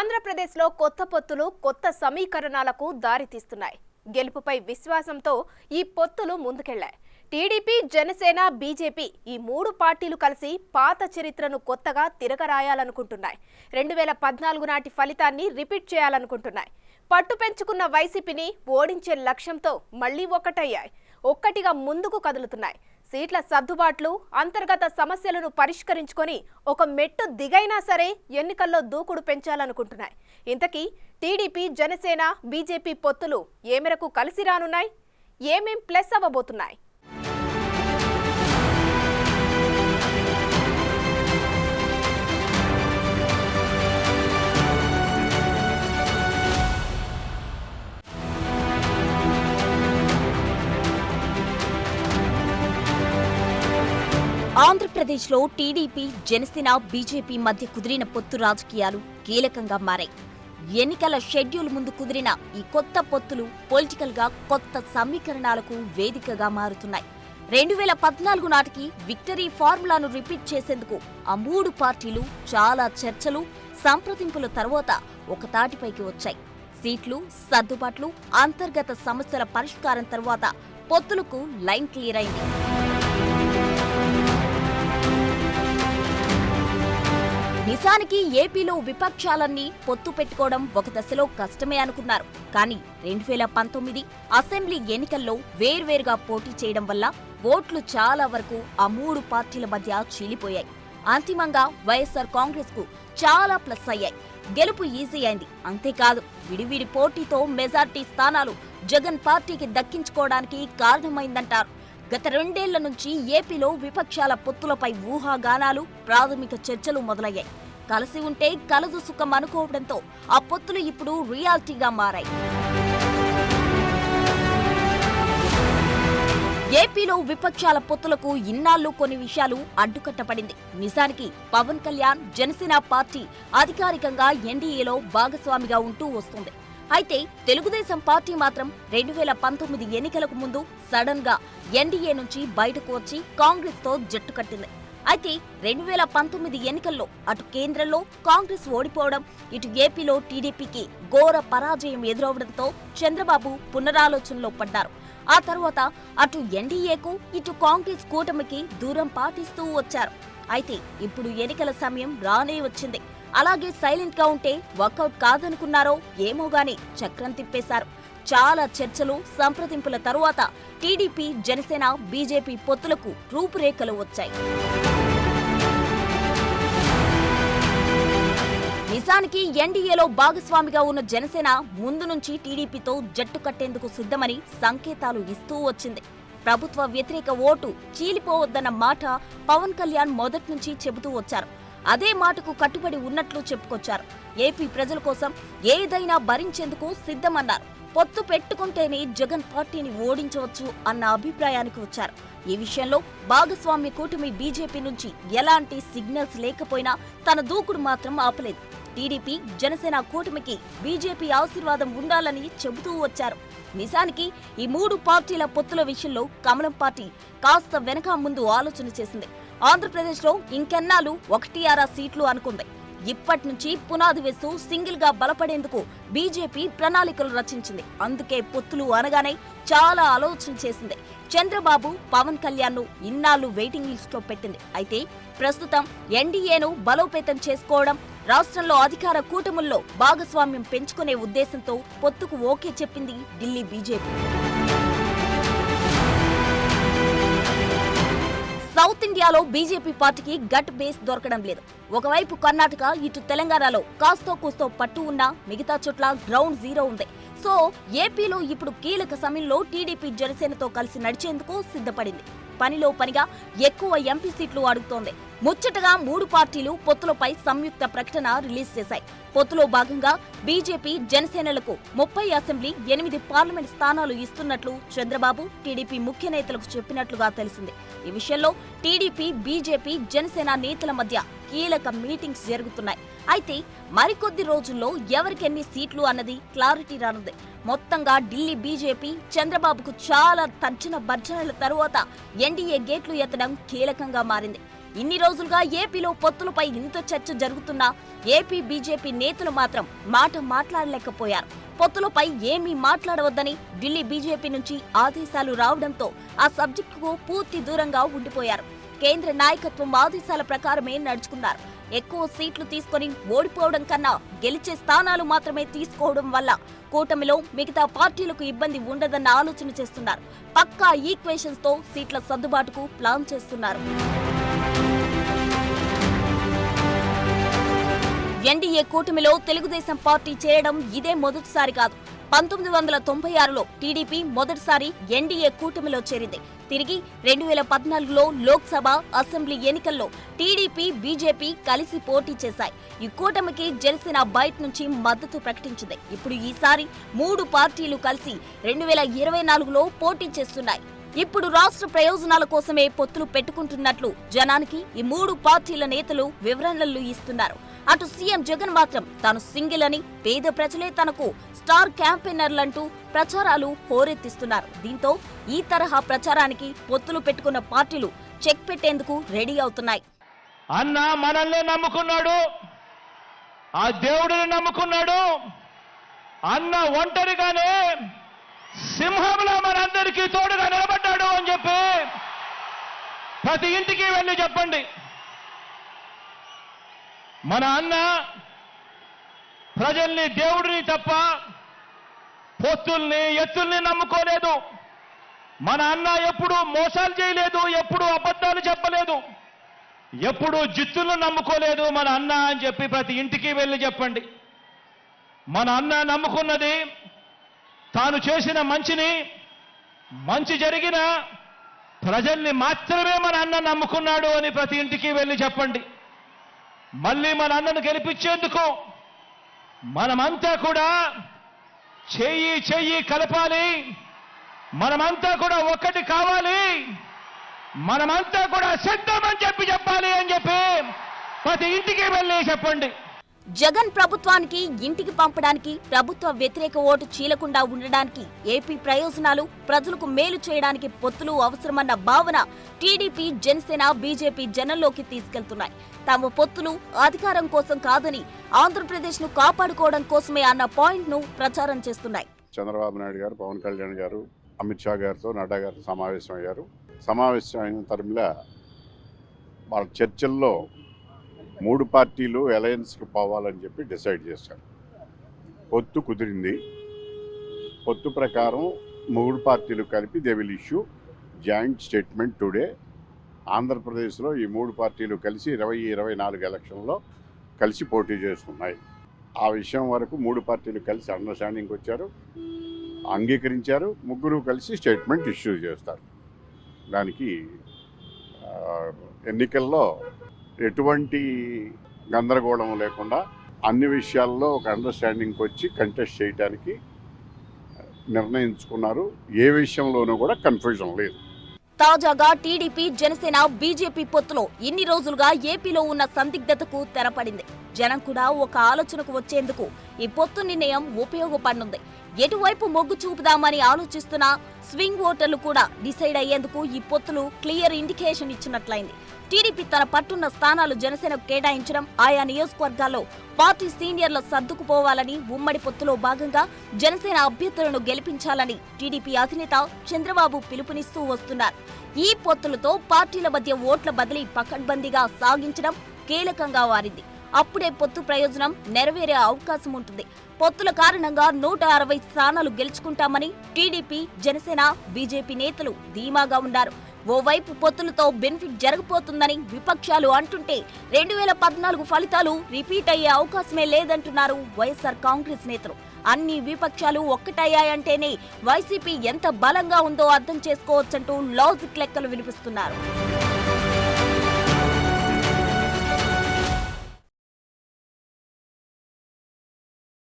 ఆంధ్రప్రదేశ్లో కొత్త పొత్తులు కొత్త సమీకరణాలకు దారితీస్తున్నాయి. గెలుపుపై విశ్వాసంతో ఈ పొత్తులు ముందుకెళ్లాయి. టీడీపీ, జనసేన, బీజేపీ ఈ మూడు పార్టీలు కలిసి పాత చరిత్రను కొత్తగా తిరగరాయాలనుకుంటున్నాయి. 2014 నాటి ఫలితాన్ని రిపీట్ చేయాలనుకుంటున్నాయి. పట్టు పెంచుకున్న వైసీపీని ఓడించే లక్ష్యంతో మళ్లీ ఒక్కటిగా ముందుకు కదులుతున్నాయి. సీట్ల సర్దుబాట్లు, అంతర్గత సమస్యలను పరిష్కరించుకొని ఒక మెట్టు దిగైనా సరే ఎన్నికల్లో దూకుడు పెంచాలనుకుంటున్నాయి. ఇంతకీ టీడీపీ, జనసేన, బీజేపీ పొత్తులు ఏ మేరకు కలిసి రానున్నాయి? ఏమేం ప్లస్ అవ్వబోతున్నాయి? ఆంధ్రప్రదేశ్లో టీడీపీ, జనసేన, బీజేపీ మధ్య కుదిరిన పొత్తు రాజకీయాలు కీలకంగా మారాయి. ఎన్నికల షెడ్యూల్ ముందు కుదిరిన ఈ కొత్త పొత్తులు పొలిటికల్ గా కొత్త సమీకరణాలకు వేదికగా మారుతున్నాయి. 2014 నాటికి విక్టరీ ఫార్ములాను రిపీట్ చేసేందుకు ఆ మూడు పార్టీలు చాలా చర్చలు, సంప్రదింపుల తర్వాత ఒక తాటిపైకి వచ్చాయి. సీట్లు, సర్దుబాట్లు, అంతర్గత సమస్యల పరిష్కారం తర్వాత పొత్తులకు లైన్ క్లియర్ అయింది. నిజానికి ఏపీలో విపక్షాలన్నీ పొత్తు పెట్టుకోవడం ఒక దశలో కష్టమే అనుకున్నారు. కానీ 2019 అసెంబ్లీ ఎన్నికల్లో వేర్వేరుగా పోటీ చేయడం వల్ల ఓట్లు చాలా వరకు ఆ మూడు పార్టీల మధ్య చీలిపోయాయి. అంతిమంగా వైఎస్ఆర్ కాంగ్రెస్ కు చాలా ప్లస్ అయ్యాయి. గెలుపు ఈజీ అయింది. అంతేకాదు, విడివిడి పోటీతో మెజార్టీ స్థానాలు జగన్ పార్టీకి దక్కించుకోవడానికి కారణమైందంటారు. గత 2 ఏళ్ల నుంచి ఏపీలో విపక్షాల పొత్తులపై ఊహాగానాలు, ప్రాథమిక చర్చలు మొదలయ్యాయి. కలిసి ఉంటే కలదు సుఖం అనుకోవడంతో ఆ పొత్తులు ఇప్పుడు రియాలిటీగా మారాయి. ఏపీలో విపక్షాల పొత్తులకు ఇన్నాళ్లు కొన్ని విషయాలు అడ్డుకట్టపడింది. నిజానికి పవన్ కళ్యాణ్, జనసేన పార్టీ అధికారికంగా ఎన్డీఏలో భాగస్వామిగా ఉంటూ వస్తుంది. అయితే తెలుగుదేశం పార్టీ మాత్రం 2019 ఎన్నికలకు ముందు సడన్ గా ఎన్డీఏ నుంచి బయటకు వచ్చి కాంగ్రెస్ తో జట్టు కట్టింది. అయితే 2019 ఎన్నికల్లో అటు కేంద్రంలో కాంగ్రెస్ ఓడిపోవడం, ఇటు ఏపీలో టీడీపీకి ఘోర పరాజయం ఎదురవడంతో చంద్రబాబు పునరాలోచనలో పడ్డారు. ఆ తర్వాత అటు ఎన్డీఏకు, ఇటు కాంగ్రెస్ కూటమికి దూరం పాటిస్తూ వచ్చారు. అయితే ఇప్పుడు ఎన్నికల సమయం రానే వచ్చింది. అలాగే సైలెంట్ గా ఉంటే వర్కౌట్ కాదనుకున్నారో ఏమో గాని చక్రం తిప్పేశారు. చాలా చర్చలు, సంప్రదింపుల తరువాత టీడీపీ, జనసేన, బీజేపీ పొత్తులకు రూపురేఖలు వచ్చాయి. నిజానికి ఎన్డీఏలో భాగస్వామిగా ఉన్న జనసేన ముందు నుంచి టీడీపీతో జట్టు కట్టేందుకు సిద్ధమని సంకేతాలు ఇస్తూ వచ్చింది. ప్రభుత్వ వ్యతిరేక ఓటు చీలిపోవద్దన్న మాట పవన్ కళ్యాణ్ మొదటి నుంచి చెబుతూ వచ్చారు. అదే మాటకు కట్టుబడి ఉన్నట్లు చెప్పుకొచ్చారు. ఏపీ ప్రజల కోసం ఏదైనా భరించేందుకు సిద్ధమన్నారు. పొత్తు పెట్టుకుంటేనే జగన్ పార్టీని ఓడించవచ్చు అన్న అభిప్రాయానికి వచ్చారు. ఈ విషయంలో భాగస్వామ్య కూటమి బీజేపీ నుంచి ఎలాంటి సిగ్నల్స్ లేకపోయినా తన దూకుడు మాత్రం ఆపలేదు. టీడీపీ, జనసేన కూటమికి బీజేపీ ఆశీర్వాదం ఉండాలని చెబుతూ వచ్చారు. నిజానికి ఈ మూడు పార్టీల పొత్తుల విషయంలో కమలం పార్టీ కాస్త వెనక ముందు ఆలోచన చేసింది. ఆంధ్రప్రదేశ్లో ఇంకెన్నాళ్ళు 1-6 సీట్లు అనుకుంది. ఇప్పటి నుంచి పునాది వేస్తూ సింగిల్ గా బలపడేందుకు బీజేపీ ప్రణాళికలు రచించింది. అందుకే పొత్తులు అనగానే చాలా ఆలోచన చేసింది. చంద్రబాబు, పవన్ కళ్యాణ్ ను ఇన్నాళ్లు వెయిటింగ్ లిస్ట్ లో పెట్టింది. అయితే ప్రస్తుతం ఎన్డీఏను బలోపేతం చేసుకోవడం, రాష్ట్రంలో అధికార కూటముల్లో భాగస్వామ్యం పెంచుకునే ఉద్దేశంతో పొత్తుకు ఓకే చెప్పింది ఢిల్లీ బీజేపీ. సౌత్ ఇండియాలో బీజేపీ పార్టీకి గట్ బేస్ దొరకడం లేదు. ఒకవైపు కర్ణాటక, ఇటు తెలంగాణలో కాస్తో కూస్తో పట్టు ఉన్నా మిగతా చోట్ల గ్రౌండ్ జీరో ఉంది. సో ఏపీలో ఇప్పుడు కీలక సమయంలో టీడీపీ, జనసేనతో కలిసి నడిచేందుకు సిద్ధపడింది. పనిలో పనిగా ఎక్కువ ఎంపీ సీట్లు అడుగుతోంది. ముచ్చటగా మూడు పార్టీలు పొత్తులపై సంయుక్త ప్రకటన రిలీజ్ చేశాయి. పొత్తులో భాగంగా బీజేపీ, జనసేనలకు 30 అసెంబ్లీ, 8 పార్లమెంట్ స్థానాలు ఇస్తున్నట్లు చంద్రబాబు, టీడీపీ ముఖ్య నేతలకు చెప్పినట్లుగా తెలిసింది. ఈ విషయంలో టీడీపీ, బీజేపీ, జనసేన నేతల మధ్య కీలక మీటింగ్స్ జరుగుతున్నాయి. అయితే మరికొద్ది రోజుల్లో ఎవరికెన్ని సీట్లు అన్నది క్లారిటీ రానుంది. మొత్తంగా ఢిల్లీ బీజేపీ చంద్రబాబుకు చాలా తర్జన భర్జనల తరువాత ఎన్డీఏ గేట్లు ఎత్తడం కీలకంగా మారింది. ఇన్ని రోజులుగా ఏపీలో పొత్తులపై ఇంత చర్చ జరుగుతున్నా ఏపీ బీజేపీ నేతలు మాత్రం మాట మాట్లాడలేకపోయారు. పొత్తులపై ఏమీ మాట్లాడవద్దని ఢిల్లీ బీజేపీ నుంచి ఆదేశాలు రావడంతో ఆ సబ్జెక్టుకు పూర్తి దూరంగా ఉండిపోయారు. కేంద్ర నాయకత్వం ఆదేశాల ప్రకారమే నడుచుకున్నారు. ఎక్కువ సీట్లు తీసుకొని ఓడిపోవడం కన్నా గెలిచే స్థానాలు మాత్రమే తీసుకోవడం వల్ల కూటమిలో మిగతా పార్టీలకు ఇబ్బంది ఉండదన్న ఆలోచన చేస్తున్నారు. పక్కా ఈక్వేషన్స్ తో సీట్ల సర్దుబాటుకు ప్లాన్ చేస్తున్నారు. ఎన్డీఏ కూటమిలో తెలుగుదేశం పార్టీ చేరడం ఇదే మొదటిసారి కాదు. 1996లో టీడీపీ మొదటిసారి ఎన్డీఏ కూటమిలో చేరింది. తిరిగి 2014లో లోక్సభ, అసెంబ్లీ ఎన్నికల్లో టీడీపీ, బీజేపీ కలిసి పోటీ చేశాయి. ఈ కూటమికి జనసేన బయట నుంచి మద్దతు ప్రకటించింది. ఇప్పుడు ఈసారి 3 పార్టీలు కలిసి 2024లో పోటీ చేస్తున్నాయి. ఇప్పుడు రాష్ట్ర ప్రయోజనాల కోసమే పొత్తులు పెట్టుకుంటున్నట్లు జనానికి ఈ 3 పార్టీల నేతలు వివరణలు ఇస్తున్నారు. అటు సీఎం జగన్ మాత్రం తాను సింగిల్ అని, పేద ప్రజలే తనకు స్టార్ క్యాంపెయినర్లంటూ ప్రచారాలు హోరెత్తిస్తున్నారు. దీంతో ఈ తరహా ప్రచారానికి పొత్తులు పెట్టుకున్న పార్టీలు చెక్ పెట్టేందుకు రెడీ అవుతున్నాయి. అన్న మనల్ని నమ్ముకున్నాడు, ఆ దేవుడిని నమ్ముకున్నాడు. అన్న ఒంటరిగానే సింహంలో మనందరికీ తోడుగా నిలబడ్డాడు అని చెప్పి ప్రతి ఇంటికి వెళ్ళి చెప్పండి. మన అన్న ప్రజల్ని, దేవుడిని తప్ప పొత్తుల్ని, ఎత్తుల్ని నమ్ముకోలేదు. మన అన్న ఎప్పుడు మోసాలు చేయలేదు, ఎప్పుడు అబద్ధాలు చెప్పలేదు, ఎప్పుడు జిత్తులను నమ్ముకోలేదు మన అన్న అని చెప్పి ప్రతి ఇంటికి వెళ్ళి చెప్పండి. మన అన్న నమ్ముకున్నది తాను చేసిన మంచి జరిగిన ప్రజల్ని మాత్రమే మన అన్న నమ్ముకున్నాడు అని ప్రతి ఇంటికి వెళ్ళి చెప్పండి. మళ్ళీ మన అన్నను గెలిపించేందుకు మనమంతా కూడా చెయ్యి కలపాలి. మనమంతా కూడా ఒక్కటి కావాలి. మనమంతా కూడా సిద్ధమని చెప్పాలి అని చెప్పి ప్రతి ఇంటికి వెళ్ళి చెప్పండి. జగన్ ప్రభుత్వానికి ఇంటికి పంపడానికి, ప్రభుత్వ వ్యతిరేక ఓటు చీలకుండా ఉండడానికి, ఏపీ ప్రయోజనాలు, ప్రజలకు మేలు చేయడానికి పొత్తులు అవసరమన్న భావన టీడీపీ, జనసేన, బీజేపీ జనంలోకి తీసుకెళ్తున్నాయి. తమ పొత్తులు అధికారం కోసం కాదని, ఆంధ్రప్రదేశ్ ను కాపాడుకోవడం కోసమే అన్న పాయింట్ ను ప్రచారం చేస్తున్నాయి. చంద్రబాబు నాయుడు గారు, పవన్ కళ్యాణ్ గారు, అమిత్ షా గారితో, నడ్డా గారితో సమావేశం అయ్యారు. సమావేశం అయిన తరంలో వాళ్ళ చర్చల్లో 3 పార్టీలు అలయన్స్కి పోవాలని చెప్పి డిసైడ్ చేశారు. పొత్తు కుదిరింది. పొత్తు ప్రకారం 3 పార్టీలు కలిపి they will issue joint statement today. ఆంధ్రప్రదేశ్లో ఈ 3 పార్టీలు కలిసి 2024 ఎలక్షన్లో కలిసి పోటీ చేస్తున్నాయి. ఆ విషయం వరకు 3 పార్టీలు కలిసి అండర్స్టాండింగ్కి వచ్చారు, అంగీకరించారు. 3 కలిసి స్టేట్మెంట్ ఇష్యూ చేస్తారు. దానికి ఎన్నికల్లో ఎటువంటి గందరగోళం లేకుండా అన్ని విషయాల్లో ఒక అండర్స్టాండింగ్కి వచ్చి కంటెస్ట్ చేయడానికి నిర్ణయించుకున్నారు. ఏ విషయంలోనూ కూడా కన్ఫ్యూజన్ లేదు. తాజాగా టీడీపీ, జనసేన, బీజేపీ పొత్తులో ఇన్ని రోజులుగా ఏపీలో ఉన్న సందిగ్ధతకు తెరపడింది. జనం కూడా ఒక ఆలోచనకు వచ్చేందుకు ఈ పొత్తు నిర్ణయం ఉపయోగపడనుంది. ఎటువైపు మొగ్గు చూపుదామని ఆలోచిస్తున్న స్వింగ్ ఓటర్లు కూడా డిసైడ్ అయ్యేందుకు ఈ పొత్తులు క్లియర్ ఇండికేషన్ ఇచ్చినట్లయింది. టీడీపీ తన పట్టున్న స్థానాలు జనసేనకు కేటాయించడం, ఆయా నియోజకవర్గాల్లో పార్టీ సీనియర్ల సర్దుకుపోవాలని, ఉమ్మడి పొత్తులో భాగంగా జనసేన అభ్యర్థులను గెలిపించాలని టీడీపీ అధినేత చంద్రబాబు పిలుపునిస్తూ వస్తున్నారు. ఈ పొత్తులతో పార్టీల మధ్య ఓట్ల బదిలీ పకడ్బందీగా సాగించడం కీలకంగా మారింది. అప్పుడే పొత్తు ప్రయోజనం నెరవేరే అవకాశం ఉంటుంది. పొత్తుల కారణంగా 160 స్థానాలు గెలుచుకుంటామని టీడీపీ, జనసేన, బీజేపీ నేతలు ధీమాగా ఉన్నారు. ఓవైపు పొత్తులతో బెనిఫిట్ జరగబోతుందని విపక్షాలు అంటుంటే 2014 ఫలితాలు రిపీట్ అయ్యే అవకాశమే లేదంటున్నారు వైఎస్ఆర్ కాంగ్రెస్ నేతలు. అన్ని విపక్షాలు ఒక్కటయ్యాయంటేనే వైసీపీ ఎంత బలంగా ఉందో అర్థం చేసుకోవచ్చంటూ లాజిక్ లెక్కలు వినిపిస్తున్నారు.